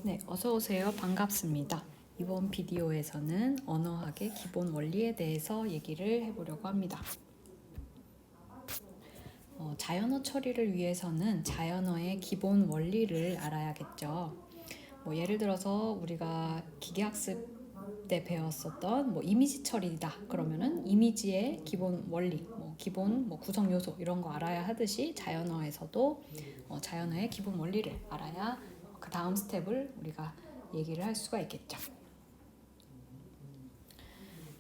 네, 어서 오세요. 반갑습니다. 이번 비디오에서는 언어학의 기본 원리에 대해서 얘기를 해보려고 합니다. 자연어 처리를 위해서는 자연어의 기본 원리를 알아야겠죠. 예를 들어서 우리가 기계학습 때 배웠었던 이미지 처리다 그러면은 이미지의 기본 원리, 기본 구성 요소 이런 거 알아야 하듯이 자연어에서도 자연어의 기본 원리를 알아야 그 다음 스텝을 우리가 얘기를 할 수가 있겠죠.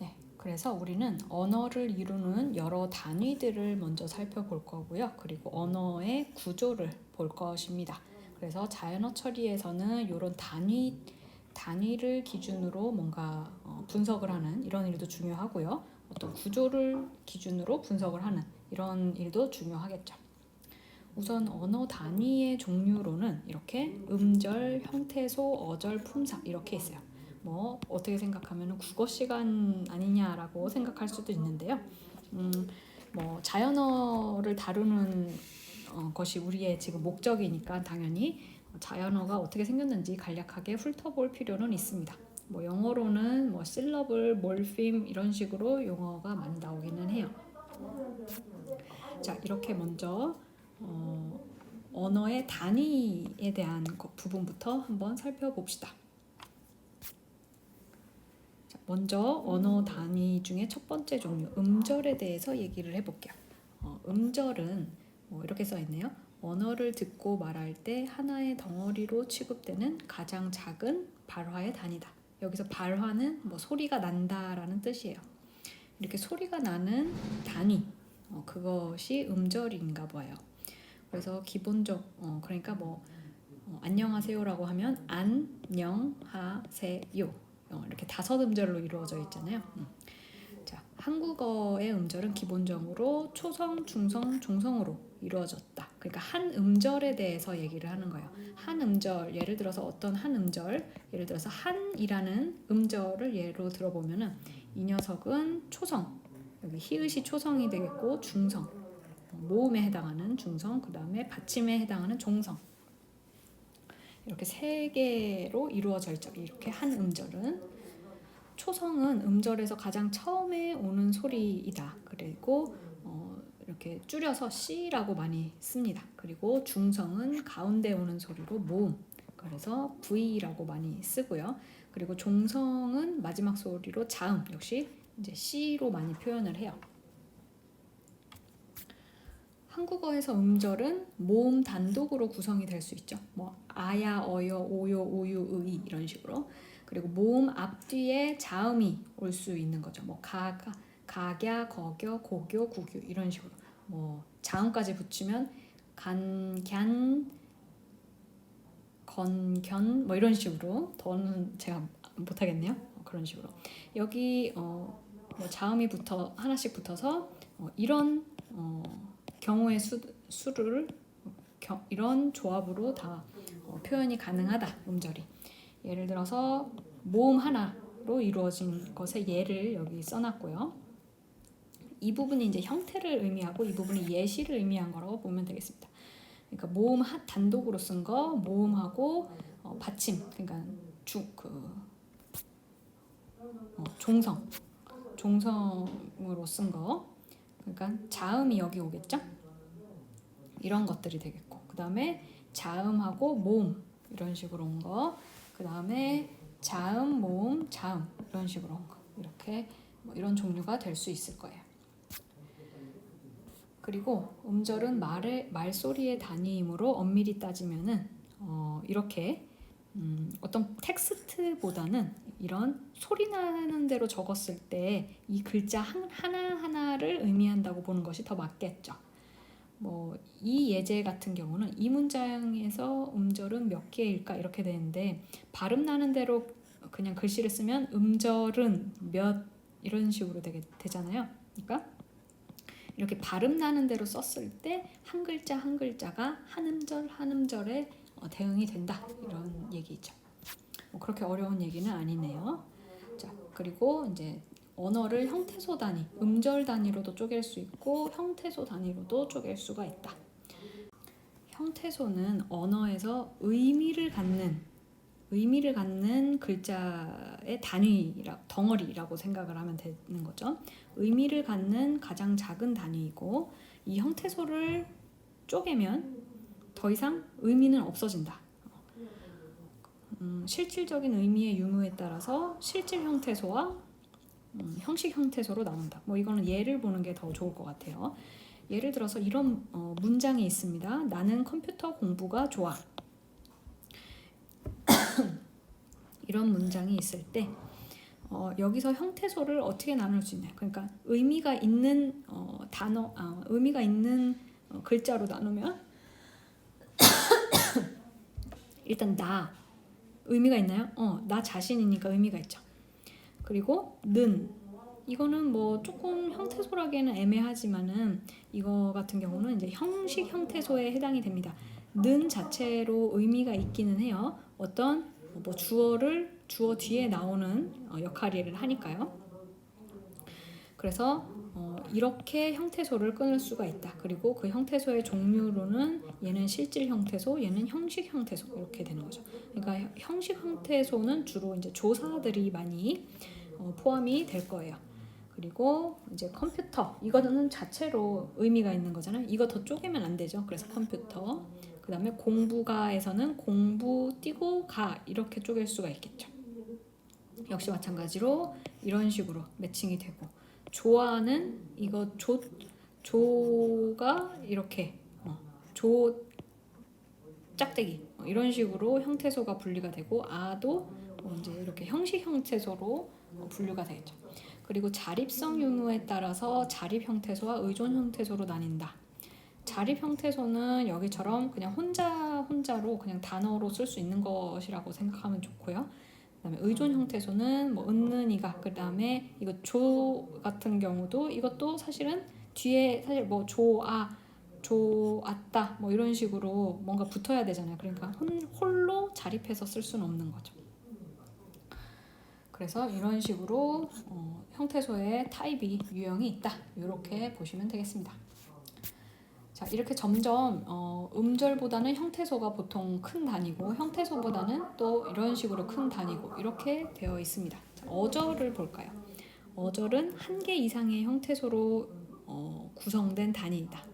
네, 그래서 우리는 언어를 이루는 여러 단위들을 먼저 살펴볼 거고요. 그리고 언어의 구조를 볼 것입니다. 그래서 자연어 처리에서는 이런 단위를 기준으로 뭔가 분석을 하는 이런 일도 중요하고요. 어떤 구조를 기준으로 분석을 하는 이런 일도 중요하겠죠. 우선 언어 단위의 종류로는 이렇게 음절, 형태소, 어절, 품사 이렇게 있어요. 어떻게 생각하면 국어 시간 아니냐라고 생각할 수도 있는데요. 자연어를 다루는 것이 우리의 지금 목적이니까 당연히 자연어가 어떻게 생겼는지 간략하게 훑어볼 필요는 있습니다. 영어로는 실러블, 몰핌 이런 식으로 용어가 많이 나오기는 해요. 자, 이렇게 먼저 언어의 단위에 대한 부분부터 한번 살펴봅시다. 자, 먼저 언어 단위 중에 첫 번째 종류 음절에 대해서 얘기를 해볼게요. 음절은 이렇게 써 있네요. 언어를 듣고 말할 때 하나의 덩어리로 취급되는 가장 작은 발화의 단위다. 여기서 발화는 소리가 난다라는 뜻이에요. 이렇게 소리가 나는 단위, 그것이 음절인가 봐요. 그래서 기본적 그러니까 안녕하세요라고 하면 안녕하세요 이렇게 5음절로 이루어져 있잖아요. 자, 한국어의 음절은 기본적으로 초성, 중성, 종성으로 이루어졌다. 그러니까 한 음절에 대해서 얘기를 하는 거예요. 한 음절, 예를 들어서 어떤 한 음절, 예를 들어서 한이라는 음절을 예로 들어보면은 이 녀석은 초성, 여기 히읗이 초성이 되겠고 중성, 모음에 해당하는 중성, 그 다음에 받침에 해당하는 종성 이렇게 3개로 이루어져 있죠. 이렇게 한 음절은 초성은 음절에서 가장 처음에 오는 소리이다. 그리고 이렇게 줄여서 C라고 많이 씁니다. 그리고 중성은 가운데 오는 소리로 모음, 그래서 V라고 많이 쓰고요. 그리고 종성은 마지막 소리로 자음, 역시 이제 C로 많이 표현을 해요. 한국어에서 음절은 모음 단독으로 구성이 될 수 있죠. 아야, 어여, 오요, 오유, 의이 이런 식으로. 그리고 모음 앞뒤에 자음이 올 수 있는 거죠. 가갸, 거겨, 고교, 구규 이런 식으로. 자음까지 붙이면 간, 갸, 건, 견 이런 식으로. 더는 제가 못하겠네요. 그런 식으로. 여기 자음이 하나씩 붙어서 이런 경우의 수를 이런 조합으로 다 표현이 가능하다. 음절이 예를 들어서 모음 하나로 이루어진 것의 예를 여기 써놨고요. 이 부분이 이제 형태를 의미하고 이 부분이 예시를 의미한 거라고 보면 되겠습니다. 그러니까 모음 단독으로 쓴 거, 모음하고 받침, 그러니까 종성으로 쓴 거, 그러니까 자음이 여기 오겠죠? 이런 것들이 되겠고, 그 다음에 자음하고 모음 이런 식으로 온 거, 그 다음에 자음, 모음, 자음 이런 식으로 온 거, 이렇게 이런 종류가 될 수 있을 거예요. 그리고 음절은 말소리의 단위이므로 엄밀히 따지면은 이렇게 어떤 텍스트보다는 이런 소리 나는 대로 적었을 때 이 글자 하나하나를 의미한다고 보는 것이 더 맞겠죠. 이 예제 같은 경우는 이 문장에서 음절은 몇 개일까 이렇게 되는데 발음 나는 대로 그냥 글씨를 쓰면 음절은 몇 이런 식으로 되잖아요. 그러니까 이렇게 발음 나는 대로 썼을 때 한 글자 한 글자가 한 음절 한 음절에 대응이 된다 이런 얘기죠. 그렇게 어려운 얘기는 아니네요. 자, 그리고 이제 언어를 형태소 단위, 음절 단위로도 쪼갤 수 있고 형태소 단위로도 쪼갤 수가 있다. 형태소는 언어에서 의미를 갖는 의미를 갖는 글자의 덩어리라고 생각을 하면 되는 거죠. 의미를 갖는 가장 작은 단위이고 이 형태소를 쪼개면 더 이상 의미는 없어진다. 실질적인 의미의 유무에 따라서 실질 형태소와 형식 형태소로 나눈다. 뭐 이거는 예를 보는 게 더 좋을 것 같아요. 예를 들어서 이런 문장이 있습니다. 나는 컴퓨터 공부가 좋아. 이런 문장이 있을 때 여기서 형태소를 어떻게 나눌 수 있나요? 그러니까 의미가 있는 의미가 있는 글자로 나누면 일단 나 의미가 있나요? 나 자신이니까 의미가 있죠. 그리고 는 이거는 뭐 조금 형태소라기에는 애매하지만은 이거 같은 경우는 이제 형식 형태소에 해당이 됩니다. 는 자체로 의미가 있기는 해요. 어떤 뭐 주어 뒤에 나오는 역할을 하니까요. 그래서 이렇게 형태소를 끊을 수가 있다. 그리고 그 형태소의 종류로는 얘는 실질 형태소, 얘는 형식 형태소 이렇게 되는 거죠. 그러니까 형식 형태소는 주로 이제 조사들이 많이 포함이 될 거예요. 그리고 이제 컴퓨터 이거는 자체로 의미가 있는 거잖아요. 이거 더 쪼개면 안 되죠. 그래서 컴퓨터. 그 다음에 공부가에서는 공부 띄고 가 이렇게 쪼갤 수가 있겠죠. 역시 마찬가지로 이런 식으로 매칭이 되고 조아는 이거 조가 이렇게 조 짝대기 이런 식으로 형태소가 분리가 되고 아도 이제 이렇게 형식 형태소로 분류가 되겠죠. 그리고 자립성 유무에 따라서 자립 형태소와 의존 형태소로 나뉜다. 자립 형태소는 여기처럼 그냥 혼자로 그냥 단어로 쓸 수 있는 것이라고 생각하면 좋고요. 그다음에 의존 형태소는 뭐 은는이가 그다음에 이거 조 같은 경우도 이것도 사실은 뒤에 사실 뭐 조았다 뭐 이런 식으로 뭔가 붙어야 되잖아요. 그러니까 홀로 자립해서 쓸 수는 없는 거죠. 그래서 이런 식으로 형태소의 타입이 유형이 있다. 이렇게 보시면 되겠습니다. 자, 이렇게 점점 음절보다는 형태소가 보통 큰 단위고 형태소보다는 또 이런 식으로 큰 단위고 이렇게 되어 있습니다. 자, 어절을 볼까요? 어절은 한 개 이상의 형태소로 구성된 단위이다.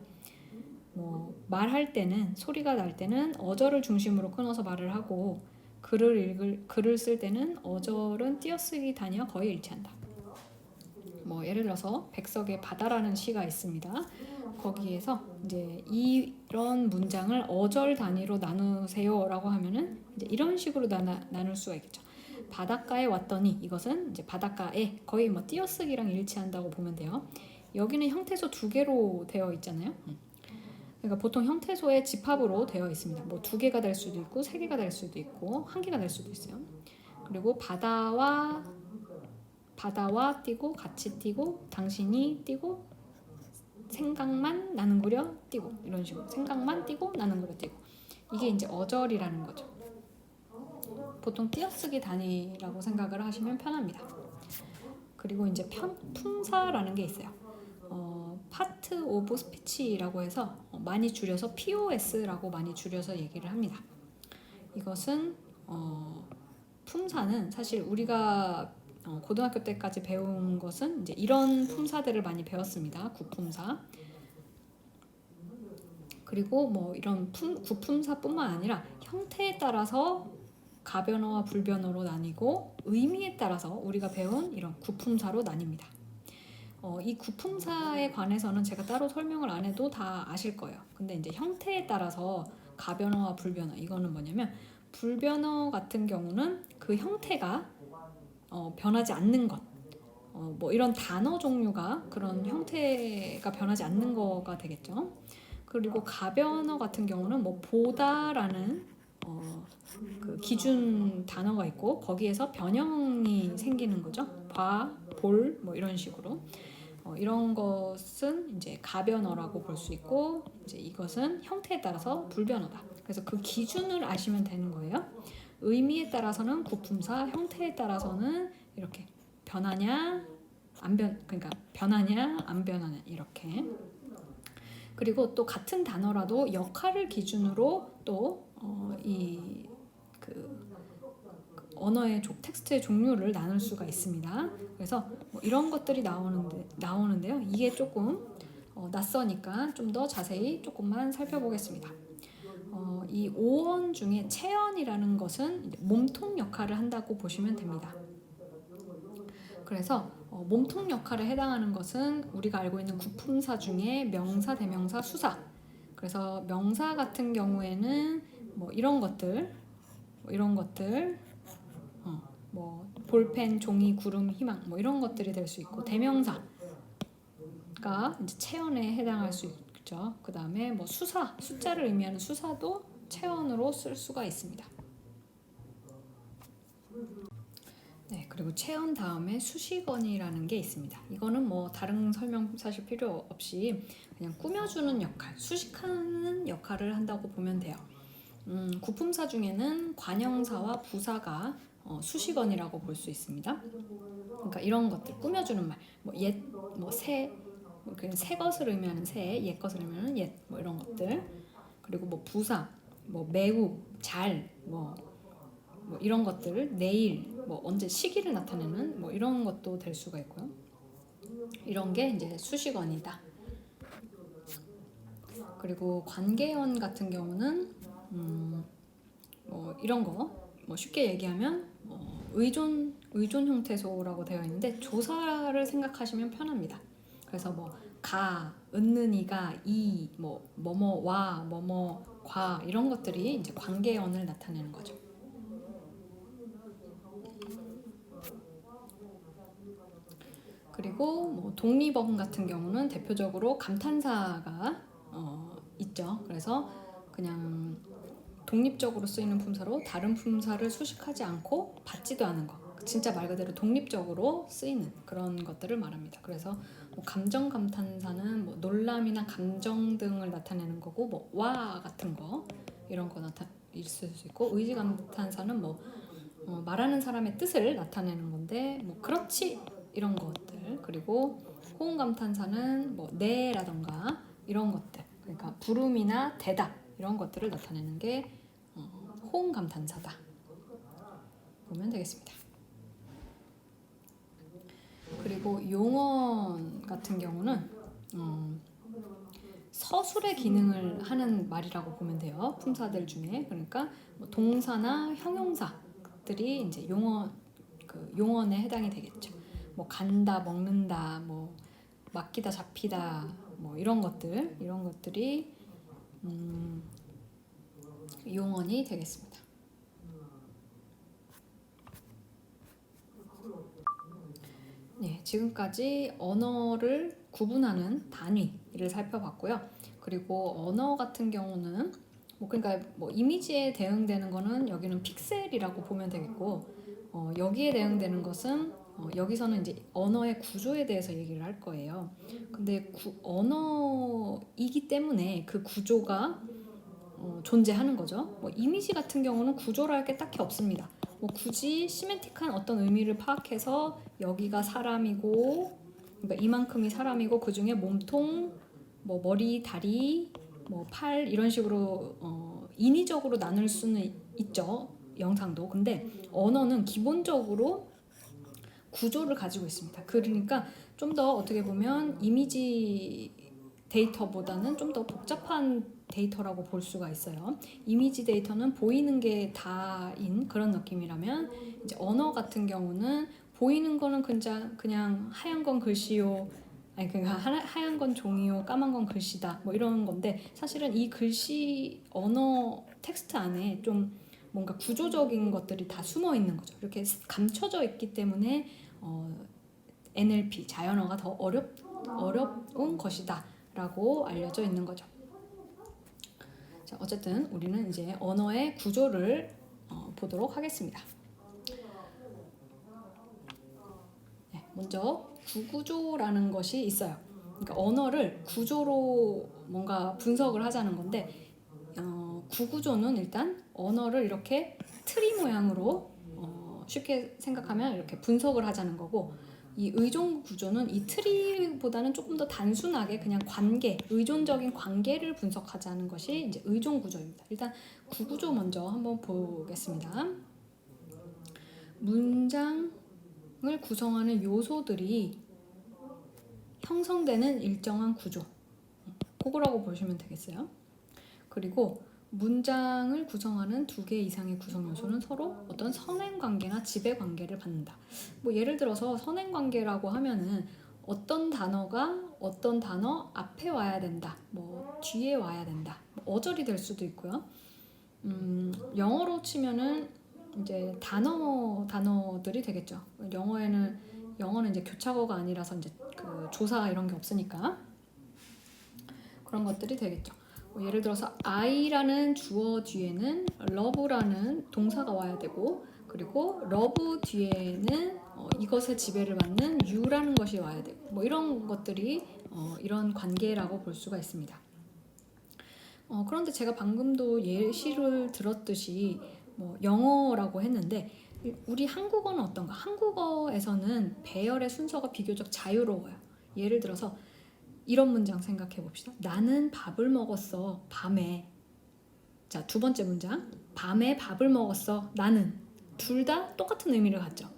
뭐 말할 때는 소리가 날 때는 어절을 중심으로 끊어서 말을 하고 글을 쓸 때는 어절은 띄어쓰기 단위와 거의 일치한다. 뭐 예를 들어서 백석의 바다라는 시가 있습니다. 거기에서 이제 이런 문장을 어절 단위로 나누세요라고 하면은 이제 이런 식으로 나눌 수가 있겠죠. 바닷가에 왔더니 이것은 이제 바닷가에 거의 뭐 띄어쓰기랑 일치한다고 보면 돼요. 여기는 형태소 2개로 되어 있잖아요. 그러니까 보통 형태소의 집합으로 되어 있습니다. 뭐 2개가 될 수도 있고 3개가 될 수도 있고 1개가 될 수도 있어요. 그리고 바다와 띄고 같이 띄고 당신이 띄고 생각만 나는구려 띄고 이런 식으로 생각만 띄고 나는구려 띄고 이게 이제 어절이라는 거죠. 보통 띄어쓰기 단위라고 생각을 하시면 편합니다. 그리고 이제 품사라는 게 있어요. 파트 오브 스피치라고 해서 많이 줄여서 POS라고 많이 줄여서 얘기를 합니다. 이것은 품사는 사실 우리가 고등학교 때까지 배운 것은 이제 이런 품사들을 많이 배웠습니다. 구품사. 그리고 뭐 이런 구품사뿐만 아니라 형태에 따라서 가변어와 불변어로 나뉘고 의미에 따라서 우리가 배운 이런 구품사로 나뉩니다. 이 구품사에 관해서는 제가 따로 설명을 안 해도 다 아실 거예요. 근데 이제 형태에 따라서 가변어와 불변어 이거는 뭐냐면 불변어 같은 경우는 그 형태가 변하지 않는 것. 뭐 이런 단어 종류가 그런 형태가 변하지 않는 거가 되겠죠. 그리고 가변어 같은 경우는 뭐 보다라는 그 기준 단어가 있고 거기에서 변형이 생기는 거죠. 봐, 볼, 뭐 이런 식으로. 이런 것은 이제 가변어라고 볼 수 있고 이제 이것은 형태에 따라서 불변어다. 그래서 그 기준을 아시면 되는 거예요. 의미에 따라서는 구품사, 형태에 따라서는 이렇게 변하냐 그러니까 변하냐 안 변하냐 이렇게. 그리고 또 같은 단어라도 역할을 기준으로 또 언어의 텍스트의 종류를 나눌 수가 있습니다. 그래서 뭐 이런 것들이 나오는데요. 이게 조금 낯서니까 좀 더 자세히 조금만 살펴보겠습니다. 이 오언 중에 체언이라는 것은 몸통 역할을 한다고 보시면 됩니다. 그래서 몸통 역할에 해당하는 것은 우리가 알고 있는 구품사 중에 명사, 대명사, 수사. 그래서 명사 같은 경우에는 뭐 이런 것들, 뭐 볼펜, 종이, 구름, 희망, 뭐 이런 것들이 될 수 있고, 대명사가 이제 체언에 해당할 수 있죠. 그 다음에 뭐 수사, 숫자를 의미하는 수사도 체언으로 쓸 수가 있습니다. 네, 그리고 체언 다음에 수식어니라는 게 있습니다. 이거는 뭐 다른 설명 사실 필요 없이 그냥 꾸며주는 역할, 수식하는 역할을 한다고 보면 돼요. 구품사 중에는 관형사와 부사가 수식어니라고 볼 수 있습니다. 그러니까 이런 것들 꾸며주는 말, 뭐 옛, 뭐 새, 뭐 그냥 새 것을 의미하는 새, 옛 것을 의미하는 옛, 뭐 이런 것들. 그리고 뭐 부사, 뭐 매우, 잘, 뭐 이런 것들, 내일, 뭐 언제 시기를 나타내는 뭐 이런 것도 될 수가 있고요. 이런 게 이제 수식어니다. 그리고 관계형 같은 경우는 뭐 이런 거, 뭐 쉽게 얘기하면 의존 형태소라고 되어 있는데 조사를 생각하시면 편합니다. 그래서 뭐 가, 은는이가, 이, 뭐 뭐뭐와, 뭐뭐과 이런 것들이 이제 관계형을 나타내는 거죠. 그리고 뭐 독립어근 같은 경우는 대표적으로 감탄사가 있죠. 그래서 그냥 독립적으로 쓰이는 품사로 다른 품사를 수식하지 않고 받지도 않은 거. 진짜 말 그대로 독립적으로 쓰이는 그런 것들을 말합니다. 그래서 뭐 감정 감탄사는 뭐 놀람이나 감정 등을 나타내는 거고, 뭐 와 같은 거 이런 거 있을 수 있고, 의지 감탄사는 뭐 말하는 사람의 뜻을 나타내는 건데, 뭐 그렇지 이런 것들. 그리고 호응 감탄사는 뭐 네라던가 이런 것들. 그러니까 부름이나 대답 이런 것들을 나타내는 게 호응 감탄사다 보면 되겠습니다. 그리고 용언 같은 경우는 서술의 기능을 하는 말이라고 보면 돼요. 품사들 중에. 그러니까 뭐 동사나 형용사들이 이제 용언에 해당이 되겠죠. 뭐 간다, 먹는다, 뭐 맡기다, 잡히다, 뭐 이런 것들이 용언이 되겠습니다. 네, 지금까지 언어를 구분하는 단위를 살펴봤고요. 그리고 언어 같은 경우는 그러니까 이미지에 대응되는 거는 여기는 픽셀이라고 보면 되겠고, 여기에 대응되는 것은 여기서는 이제 언어의 구조에 대해서 얘기를 할 거예요. 근데 언어이기 때문에 그 구조가 존재하는 거죠. 이미지 같은 경우는 구조랄 게 딱히 없습니다. 굳이 시멘틱한 어떤 의미를 파악해서 여기가 사람이고, 그러니까 이만큼이 사람이고 그 중에 몸통, 머리, 다리, 팔 이런 식으로 인위적으로 나눌 수는 있죠. 영상도. 근데 언어는 기본적으로 구조를 가지고 있습니다. 그러니까 좀 더 어떻게 보면 이미지 데이터보다는 좀 더 복잡한 데이터라고 볼 수가 있어요. 이미지 데이터는 보이는 게 다인 그런 느낌이라면, 이제 언어 같은 경우는 보이는 거는 그냥 하얀 건 글씨요, 아니 그러니까 하얀 건 종이요, 까만 건 글씨다, 뭐 이런 건데, 사실은 이 글씨 언어 텍스트 안에 좀 뭔가 구조적인 것들이 다 숨어 있는 거죠. 이렇게 감춰져 있기 때문에 NLP 자연어가 더 어려운 것이다 라고 알려져 있는 거죠. 자, 어쨌든 우리는 이제 언어의 구조를 보도록 하겠습니다. 네, 먼저 구구조라는 것이 있어요. 그러니까 언어를 구조로 뭔가 분석을 하자는 건데, 구구조는 일단 언어를 이렇게 트리 모양으로 쉽게 생각하면 이렇게 분석을 하자는 거고, 이 의존 구조는 이 트리보다는 조금 더 단순하게 그냥 의존적인 관계를 분석하자는 것이 이제 의존 구조입니다. 일단 구구조 먼저 한번 보겠습니다. 문장을 구성하는 요소들이 형성되는 일정한 구조, 그거라고 보시면 되겠어요. 그리고 문장을 구성하는 2개 이상의 구성 요소는 서로 어떤 선행관계나 지배관계를 받는다. 뭐 예를 들어서 선행관계라고 하면은 어떤 단어가 어떤 단어 앞에 와야 된다, 뭐 뒤에 와야 된다, 뭐 어절이 될 수도 있고요. 영어로 치면은 이제 단어들이 되겠죠. 영어는 이제 교차어가 아니라서 이제 그 조사 이런 게 없으니까 그런 것들이 되겠죠. 예를 들어서 I라는 주어 뒤에는 love라는 동사가 와야 되고, 그리고 love 뒤에는 이것의 지배를 받는 you라는 것이 와야 되고, 뭐 이런 것들이 이런 관계라고 볼 수가 있습니다. 그런데 제가 방금도 예시를 들었듯이 뭐 영어라고 했는데 우리 한국어는 어떤가? 한국어에서는 배열의 순서가 비교적 자유로워요. 예를 들어서 이런 문장 생각해 봅시다. 나는 밥을 먹었어. 밤에. 자, 2번째 문장. 밤에 밥을 먹었어. 나는. 둘 다 똑같은 의미를 갖죠.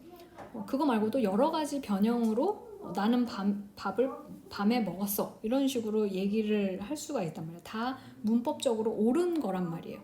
그거 말고도 여러 가지 변형으로 나는 밥을 밤에 먹었어. 이런 식으로 얘기를 할 수가 있단 말이에요. 다 문법적으로 옳은 거란 말이에요.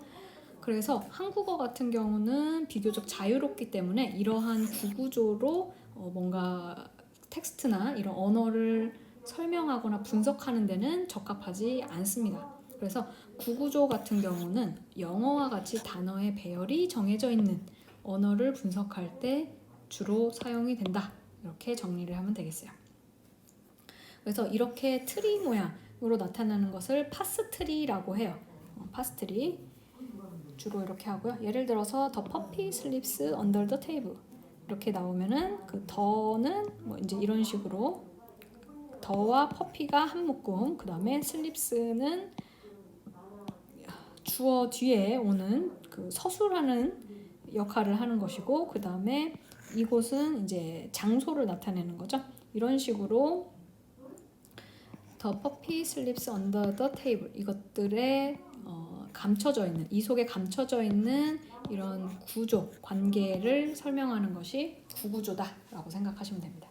그래서 한국어 같은 경우는 비교적 자유롭기 때문에 이러한 구구조로 뭔가 텍스트나 이런 언어를 설명하거나 분석하는 데는 적합하지 않습니다. 그래서 구구조 같은 경우는 영어와 같이 단어의 배열이 정해져 있는 언어를 분석할 때 주로 사용이 된다. 이렇게 정리를 하면 되겠어요. 그래서 이렇게 트리 모양으로 나타나는 것을 파스트리라고 해요. 파스트리 주로 이렇게 하고요. 예를 들어서 The puppy sleeps under the table 이렇게 나오면은 그 더는 뭐 이제 이런 식으로 더와 퍼피가 한 묶음, 그 다음에 슬립스는 주어 뒤에 오는 그 서술하는 역할을 하는 것이고, 그 다음에 이곳은 이제 장소를 나타내는 거죠. 이런 식으로 The puppy sleeps under the table 이것들에 감춰져 있는, 이 속에 감춰져 있는 이런 구조, 관계를 설명하는 것이 구구조다라고 생각하시면 됩니다.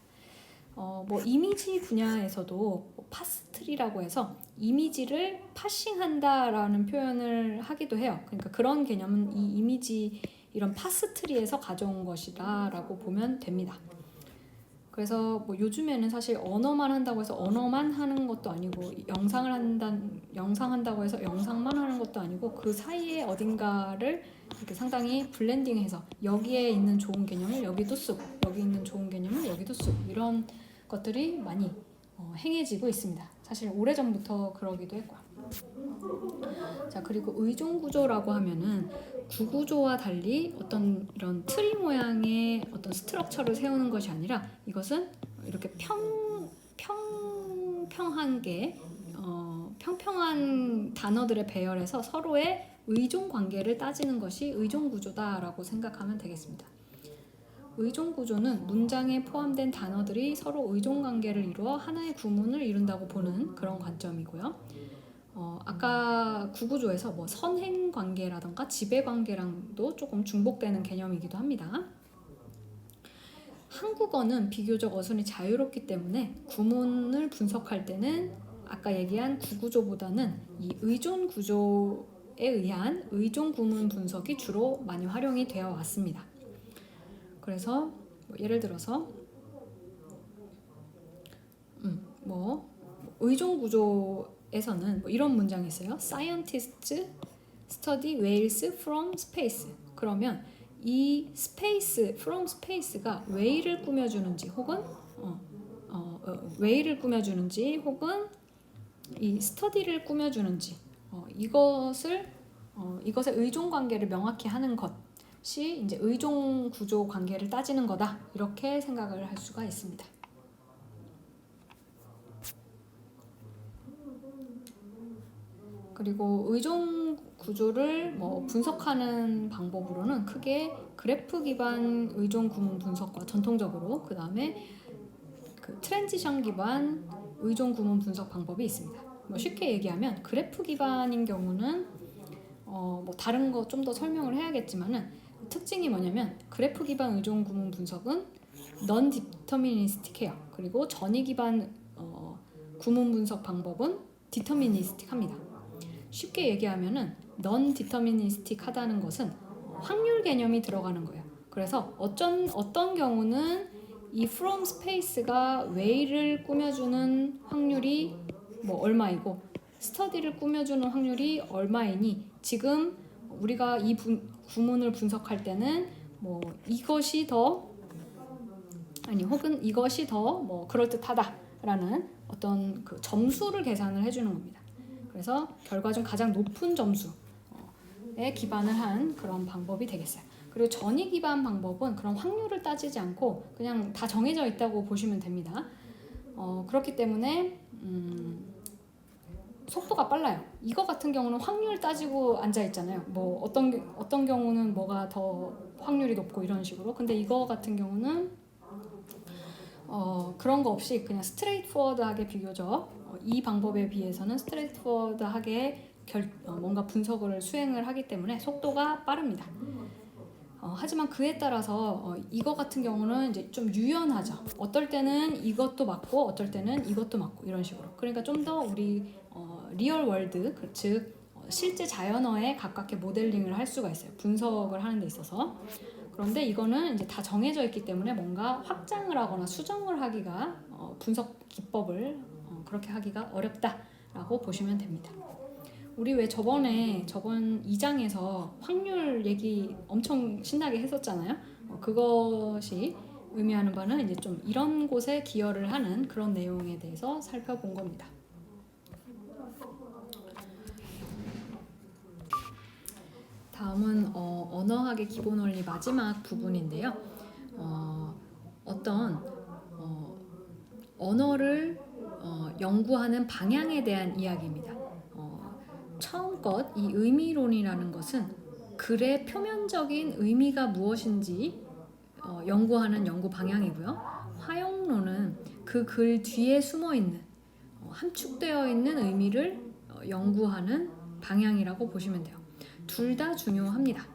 뭐 이미지 분야에서도 파스트리라고 해서 이미지를 파싱한다라는 표현을 하기도 해요. 그러니까 그런 개념은 이 이미지 이런 파스트리에서 가져온 것이다라고 보면 됩니다. 그래서 뭐 요즘에는 사실 언어만 한다고 해서 언어만 하는 것도 아니고 영상 한다고 해서 영상만 하는 것도 아니고 그 사이에 어딘가를 이렇게 상당히 블렌딩해서 여기에 있는 좋은 개념을 여기도 쓰고 여기 있는 좋은 개념을 여기도 쓰고 이런 것들이 많이 행해지고 있습니다. 사실 오래전부터 그러기도 했고. 자, 그리고 의존구조라고 하면은 구구조와 달리 어떤 이런 트리 모양의 어떤 스트럭처를 세우는 것이 아니라 이것은 이렇게 평평한 단어들의 배열에서 서로의 의존 관계를 따지는 것이 의존구조다라고 생각하면 되겠습니다. 의존구조는 문장에 포함된 단어들이 서로 의존 관계를 이루어 하나의 구문을 이룬다고 보는 그런 관점이고요. 아까 구구조에서 뭐 선행 관계라던가 지배 관계랑도 조금 중복되는 개념이기도 합니다. 한국어는 비교적 어순이 자유롭기 때문에 구문을 분석할 때는 아까 얘기한 구구조보다는 이 의존 구조에 의한 의존 구문 분석이 주로 많이 활용이 되어 왔습니다. 그래서 뭐 예를 들어서 의존 구조에서는 뭐 이런 문장이 있어요. Scientists study whales from space. 그러면 이 space, from space가 whale을 꾸며주는지 혹은 whale을 꾸며주는지 혹은 이 study를 꾸며주는지 이것의 의존 관계를 명확히 하는 것이 이제 의존 구조 관계를 따지는 거다. 이렇게 생각을 할 수가 있습니다. 그리고 의존 구조를 뭐 분석하는 방법으로는 크게 그래프 기반 의존 구문 분석과 전통적으로 그 다음에 그 트랜지션 기반 의존 구문 분석 방법이 있습니다. 뭐 쉽게 얘기하면 그래프 기반인 경우는 뭐 다른 거 좀 더 설명을 해야겠지만은 특징이 뭐냐면 그래프 기반 의존 구문 분석은 non deterministic해요. 그리고 전위 기반 구문 분석 방법은 deterministic합니다. 쉽게 얘기하면은 non deterministic 하다는 것은 확률 개념이 들어가는 거예요. 그래서 어떤 경우는 이 from space가 way를 꾸며주는 확률이 뭐 얼마이고 study를 꾸며주는 확률이 얼마이니 지금 우리가 이 구문을 분석할 때는 뭐 이것이 더 혹은 이것이 더 뭐 그럴듯하다라는 어떤 그 점수를 계산을 해주는 겁니다. 그래서 결과 중 가장 높은 점수에 기반을 한 그런 방법이 되겠어요. 그리고 전위 기반 방법은 그런 확률을 따지지 않고 그냥 다 정해져 있다고 보시면 됩니다. 그렇기 때문에 속도가 빨라요. 이거 같은 경우는 확률 따지고 앉아 있잖아요. 뭐 어떤 경우는 뭐가 더 확률이 높고 이런 식으로. 근데 이거 같은 경우는 그런 거 없이 그냥 스트레이트포워드하게 비교적 이 방법에 비해서는 스트레이트포워드하게 뭔가 분석을 수행을 하기 때문에 속도가 빠릅니다. 하지만 그에 따라서 이거 같은 경우는 이제 좀 유연하죠. 어떨 때는 이것도 맞고 어떨 때는 이것도 맞고 이런 식으로. 그러니까 좀 더 우리 리얼 월드 즉 실제 자연어에 가깝게 모델링을 할 수가 있어요. 분석을 하는 데 있어서. 그런데 이거는 이제 다 정해져 있기 때문에 뭔가 확장을 하거나 수정을 하기가 분석 기법을 그렇게 하기가 어렵다라고 보시면 됩니다. 우리 왜 저번 2장에서 확률 얘기 엄청 신나게 했었잖아요. 그것이 의미하는 바는 이제 좀 이런 곳에 기여를 하는 그런 내용에 대해서 살펴본 겁니다. 다음은 언어학의 기본 원리 마지막 부분인데요. 어떤 언어를 연구하는 방향에 대한 이야기입니다. 처음껏 이 의미론이라는 것은 글의 표면적인 의미가 무엇인지 연구하는 연구 방향이고요. 화용론은 그 글 뒤에 숨어있는 함축되어 있는 의미를 연구하는 방향이라고 보시면 돼요. 둘 다 중요합니다.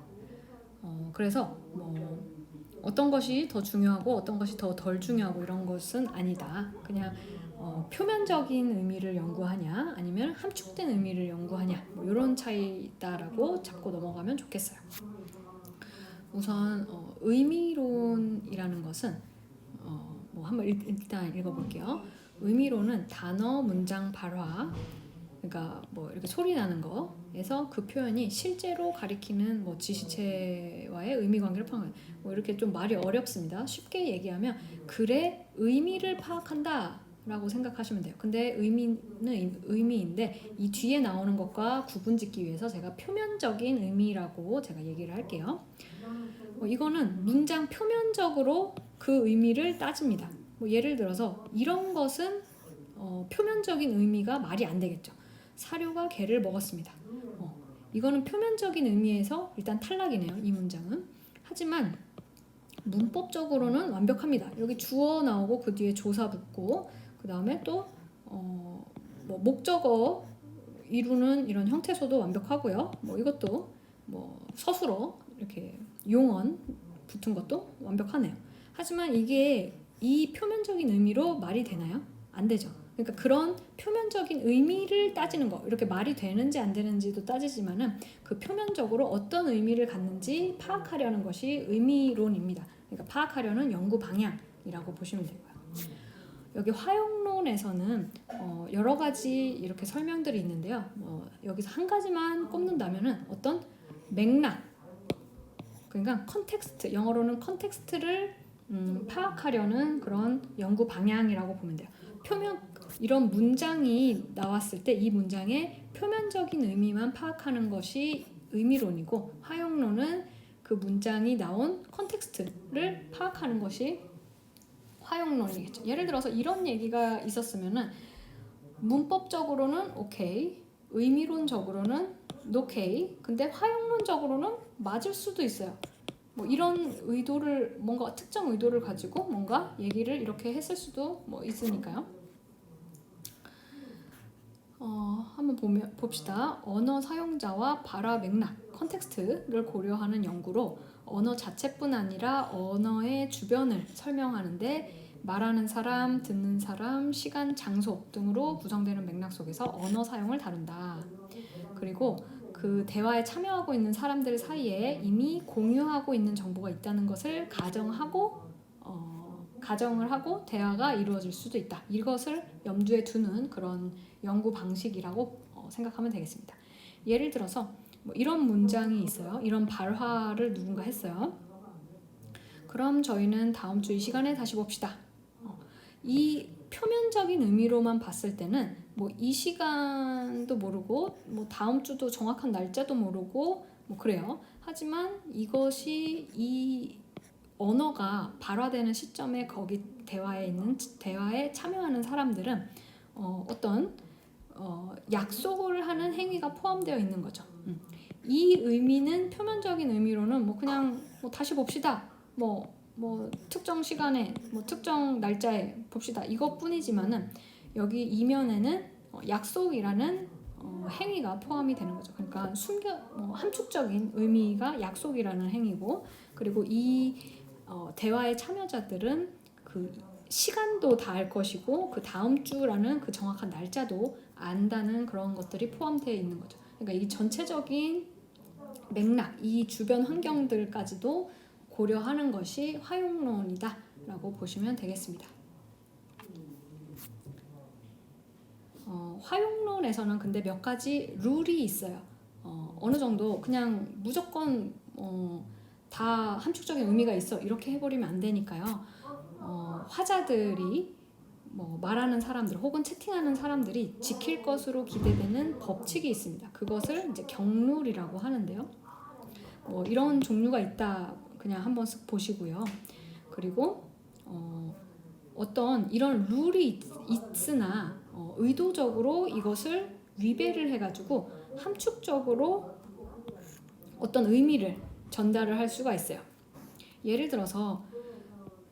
그래서 뭐 어떤 것이 더 중요하고 어떤 것이 더 덜 중요하고 이런 것은 아니다. 그냥 표면적인 의미를 연구하냐 아니면 함축된 의미를 연구하냐 뭐 이런 차이다라고 잡고 넘어가면 좋겠어요. 우선 의미론이라는 것은 뭐 한번 일단 읽어볼게요. 의미론은 단어, 문장, 발화 그러니까 뭐 이렇게 소리 나는 거에서 그 표현이 실제로 가리키는 뭐 지시체와의 의미 관계를 파악하는 뭐 이렇게 좀 말이 어렵습니다. 쉽게 얘기하면 글의 의미를 파악한다라고 생각하시면 돼요. 근데 의미는 의미인데 이 뒤에 나오는 것과 구분짓기 위해서 제가 표면적인 의미라고 제가 얘기를 할게요. 이거는 문장 표면적으로 그 의미를 따집니다. 뭐 예를 들어서 이런 것은 표면적인 의미가 말이 안 되겠죠. 사료가 개를 먹었습니다. 이거는 표면적인 의미에서 일단 탈락이네요. 이 문장은. 하지만 문법적으로는 완벽합니다. 여기 주어 나오고 그 뒤에 조사 붙고 그 다음에 또 뭐 목적어 이루는 이런 형태소도 완벽하고요. 뭐 이것도 뭐 서술어 이렇게 용언 붙은 것도 완벽하네요. 하지만 이게 이 표면적인 의미로 말이 되나요? 안 되죠. 그러니까 그런 표면적인 의미를 따지는 거 이렇게 말이 되는지 안 되는지도 따지지만은 그 표면적으로 어떤 의미를 갖는지 파악하려는 것이 의미론입니다. 그러니까 파악하려는 연구 방향이라고 보시면 되고요. 여기 화용론에서는 여러 가지 이렇게 설명들이 있는데요. 여기서 한 가지만 꼽는다면은 어떤 맥락 그러니까 컨텍스트 영어로는 컨텍스트를 파악하려는 그런 연구 방향이라고 보면 돼요. 이런 문장이 나왔을 때 이 문장의 표면적인 의미만 파악하는 것이 의미론이고 화용론은 그 문장이 나온 컨텍스트를 파악하는 것이 화용론이겠죠. 예를 들어서 이런 얘기가 있었으면은 문법적으로는 오케이, 의미론적으로는 노케이, 근데 화용론적으로는 맞을 수도 있어요. 뭐 이런 의도를 뭔가 특정 의도를 가지고 뭔가 얘기를 이렇게 했을 수도 뭐 있으니까요. 한번 봅시다. 언어 사용자와 발화 맥락, 컨텍스트를 고려하는 연구로 언어 자체뿐 아니라 언어의 주변을 설명하는데 말하는 사람, 듣는 사람, 시간, 장소 등으로 구성되는 맥락 속에서 언어 사용을 다룬다. 그리고 그 대화에 참여하고 있는 사람들 사이에 이미 공유하고 있는 정보가 있다는 것을 가정을 하고 대화가 이루어질 수도 있다. 이것을 염두에 두는 그런 연구 방식이라고 생각하면 되겠습니다. 예를 들어서 뭐 이런 문장이 있어요. 이런 발화를 누군가 했어요. 그럼 저희는 다음 주 이 시간에 다시 봅시다. 이 표면적인 의미로만 봤을 때는 뭐 이 시간도 모르고 뭐 다음 주도 정확한 날짜도 모르고 뭐 그래요. 하지만 이것이 이 언어가 발화되는 시점에 거기 대화에 참여하는 사람들은 어떤 약속을 하는 행위가 포함되어 있는 거죠. 이 의미는 표면적인 의미로는 뭐 그냥 뭐 다시 봅시다. 뭐 특정 시간에 뭐 특정 날짜에 봅시다. 이것뿐이지만은 여기 이면에는 약속이라는 행위가 포함이 되는 거죠. 그러니까 함축적인 의미가 약속이라는 행위고, 그리고 이 대화의 참여자들은 그 시간도 다 알 것이고 그 다음 주라는 그 정확한 날짜도 안다는 그런 것들이 포함되어 있는 거죠. 그러니까 이 전체적인 맥락, 이 주변 환경들까지도 고려하는 것이 화용론이다 라고 보시면 되겠습니다. 화용론에서는 근데 몇 가지 룰이 있어요. 어느 정도 그냥 무조건 다 함축적인 의미가 있어 이렇게 해버리면 안 되니까요. 화자들이 뭐 말하는 사람들 혹은 채팅하는 사람들이 지킬 것으로 기대되는 법칙이 있습니다. 그것을 이제 경룰이라고 하는데요. 뭐 이런 종류가 있다 그냥 한번 쓱 보시고요. 그리고 어떤 이런 룰이 있으나 의도적으로 이것을 위배를 해가지고 함축적으로 어떤 의미를 전달을 할 수가 있어요. 예를 들어서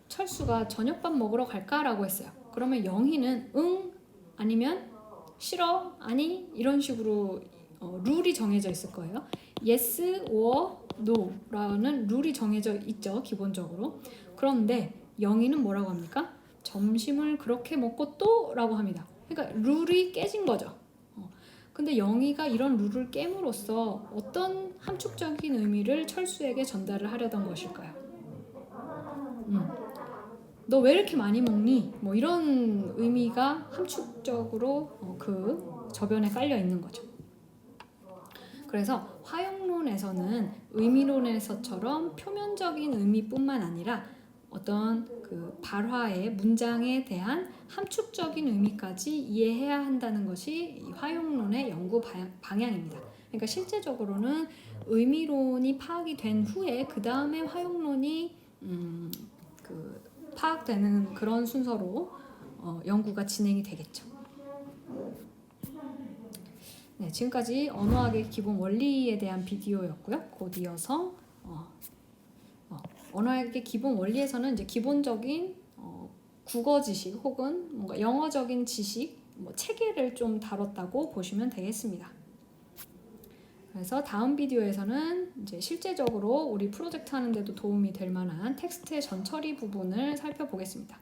철수가 저녁밥 먹으러 갈까라고 했어요. 그러면 영희는 응 아니면 싫어 아니 이런 식으로 룰이 정해져 있을 거예요. yes or no라는 룰이 정해져 있죠, 기본적으로. 그런데 영희는 뭐라고 합니까? 점심을 그렇게 먹고 또? 라고 합니다. 그러니까 룰이 깨진 거죠. 근데 영희가 이런 룰을 깨므로써 어떤 함축적인 의미를 철수에게 전달을 하려던 것일까요? 너 왜 이렇게 많이 먹니? 뭐 이런 의미가 함축적으로 그 저변에 깔려 있는 거죠. 그래서 화용론에서는 의미론에서처럼 표면적인 의미뿐만 아니라 어떤 그 발화의 문장에 대한 함축적인 의미까지 이해해야 한다는 것이 이 화용론의 연구 방향입니다. 그러니까 실제적으로는 의미론이 파악이 된 후에 그 다음에 화용론이 파악되는 그런 순서로 연구가 진행이 되겠죠. 네, 지금까지 언어학의 기본 원리에 대한 비디오였고요. 곧 이어서 언어학의 기본 원리에서는 이제 기본적인 국어 지식 혹은 뭔가 영어적인 지식, 뭐 체계를 좀 다뤘다고 보시면 되겠습니다. 그래서 다음 비디오에서는 이제 실제적으로 우리 프로젝트 하는데도 도움이 될 만한 텍스트의 전처리 부분을 살펴보겠습니다.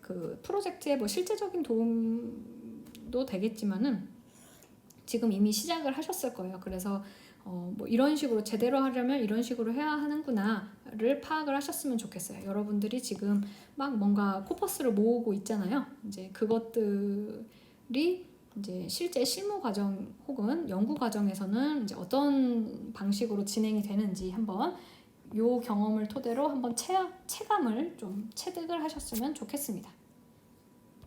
그 프로젝트에 뭐 실제적인 도움도 되겠지만은 지금 이미 시작을 하셨을 거예요. 그래서 뭐 이런 식으로 제대로 하려면 이런 식으로 해야 하는구나를 파악을 하셨으면 좋겠어요. 여러분들이 지금 막 뭔가 코퍼스를 모으고 있잖아요. 이제 그것들이 이제 실제 실무 과정 혹은 연구 과정에서는 이제 어떤 방식으로 진행이 되는지 한번 요 경험을 토대로 한번 체감을 좀 체득을 하셨으면 좋겠습니다.